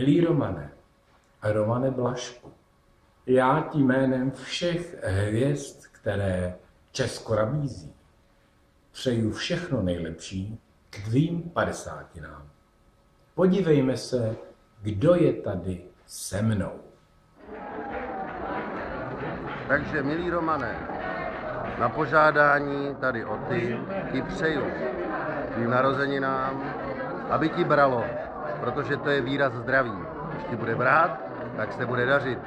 Milý Romane a Romane Blažku, já ti jménem všech hvězd, které Česko nabízí, přeju všechno nejlepší k tvým 50. Podívejme se, kdo je tady se mnou. Takže, milý Romane, na požádání tady o ty ti přeju tvým narozeninám, aby ti bralo, protože to je výraz zdraví. Když ti bude brát, tak se bude dařit.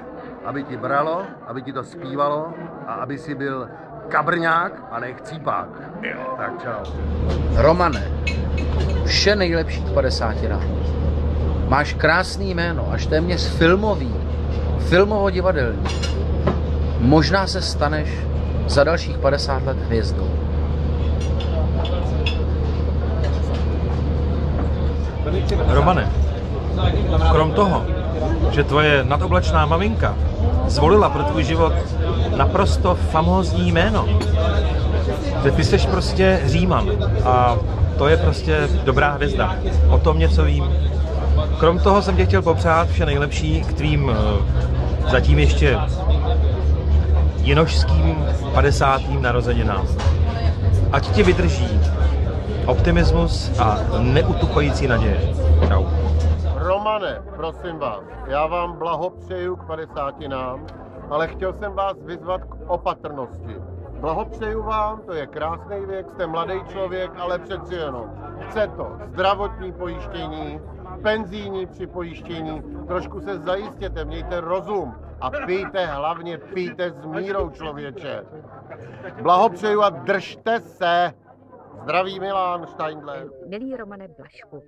Aby ti bralo, aby ti to zpívalo a aby si byl kabrňák a ne chcípák. Jo, tak čau. Romane, vše nejlepší k 50. Máš krásný jméno, až téměř filmový, filmovo-divadelní. Možná se staneš za dalších 50 let hvězdou. Romane, krom toho, že tvoje nadoblačná maminka zvolila pro tvůj život naprosto famózní jméno, že ty jsi prostě Říman a to je prostě dobrá hvězda. O tom něco vím. Krom toho jsem tě chtěl popřát vše nejlepší k tvým zatím ještě jinošským 50. narozeninám. Ať ti vydrží optimismus a neutuchající naděje. Čau. Romane, prosím vás, já vám blahopřeju k 50, ale chtěl jsem vás vyzvat k opatrnosti. Blahopřeju vám, to je krásný věk, jste mladý člověk, ale přeci jenom. Chce to zdravotní pojištění, penzijní připojištění, trošku se zajistěte, mějte rozum a pijte, hlavně pijte s mírou, člověče. Blahopřeju a držte se. Zdraví Milan Steindler. Milý Romane Blažku,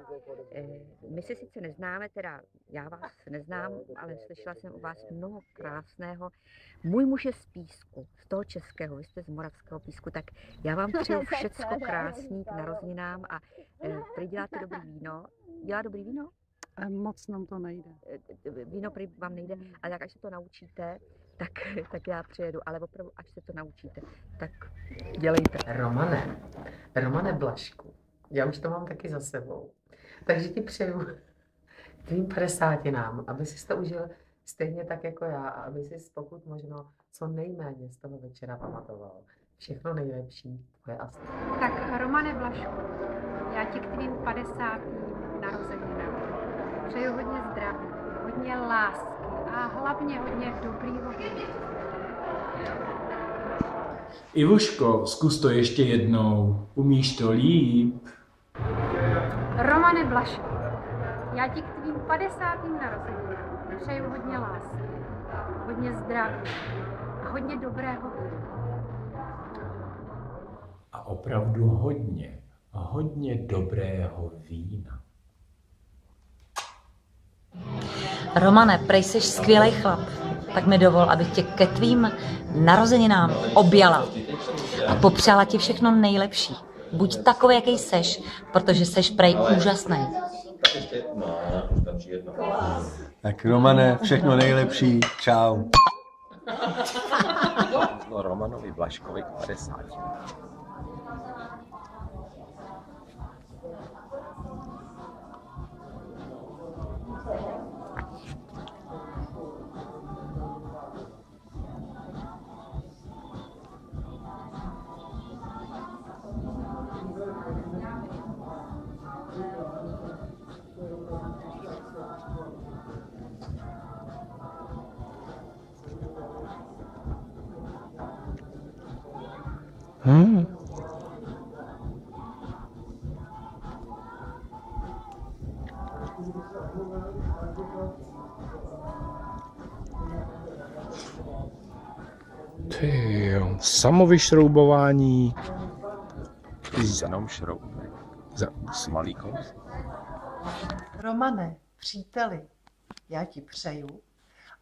my se sice neznáme, teda já vás neznám, ale slyšela jsem o vás mnoho krásného. Můj muž je z Písku, z toho českého, vy jste z moravského Písku, tak já vám přeju všecko krásný k narozeninám a prý děláte dobrý víno. Dělá dobrý víno? Moc nám to nejde. Víno prý vám nejde, ale tak až se to naučíte, tak já přijedu, ale opravdu, až se to naučíte, tak dělejte. Romane Blažku, já už to mám taky za sebou, takže ti přeju tvým 50, aby si to užil stejně tak jako já a aby si pokud možno co nejméně z toho večera pamatoval. Všechno nejlepší, tvoje Astrid. Tak Romane Blažku, já ti k tvým 50. narozeninám přeju hodně zdraví, hodně lásky a hlavně hodně dobrýho vína. Ivuško, zkus to ještě jednou. Umíš to líp? Romane Blažku, já ti k tvým 50. narozeninám přeju hodně lásky, hodně zdraví a hodně dobrého vína. A opravdu hodně dobrého vína. Romane, prej jsi skvělej chlap, tak mi dovol, abych tě ke tvým narozeninám objala a popřála ti všechno nejlepší. Buď takový, jaký seš, protože seš prej úžasný. Tak Romane, všechno nejlepší, čau. Romanovi Blažkovi k 50. Ty jo, samovyšroubování. Jenom šroubek. Malý kous. Romane, příteli, já ti přeju,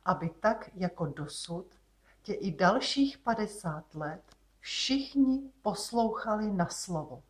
aby tak jako dosud tě i dalších 50 let všichni poslouchali na slovo.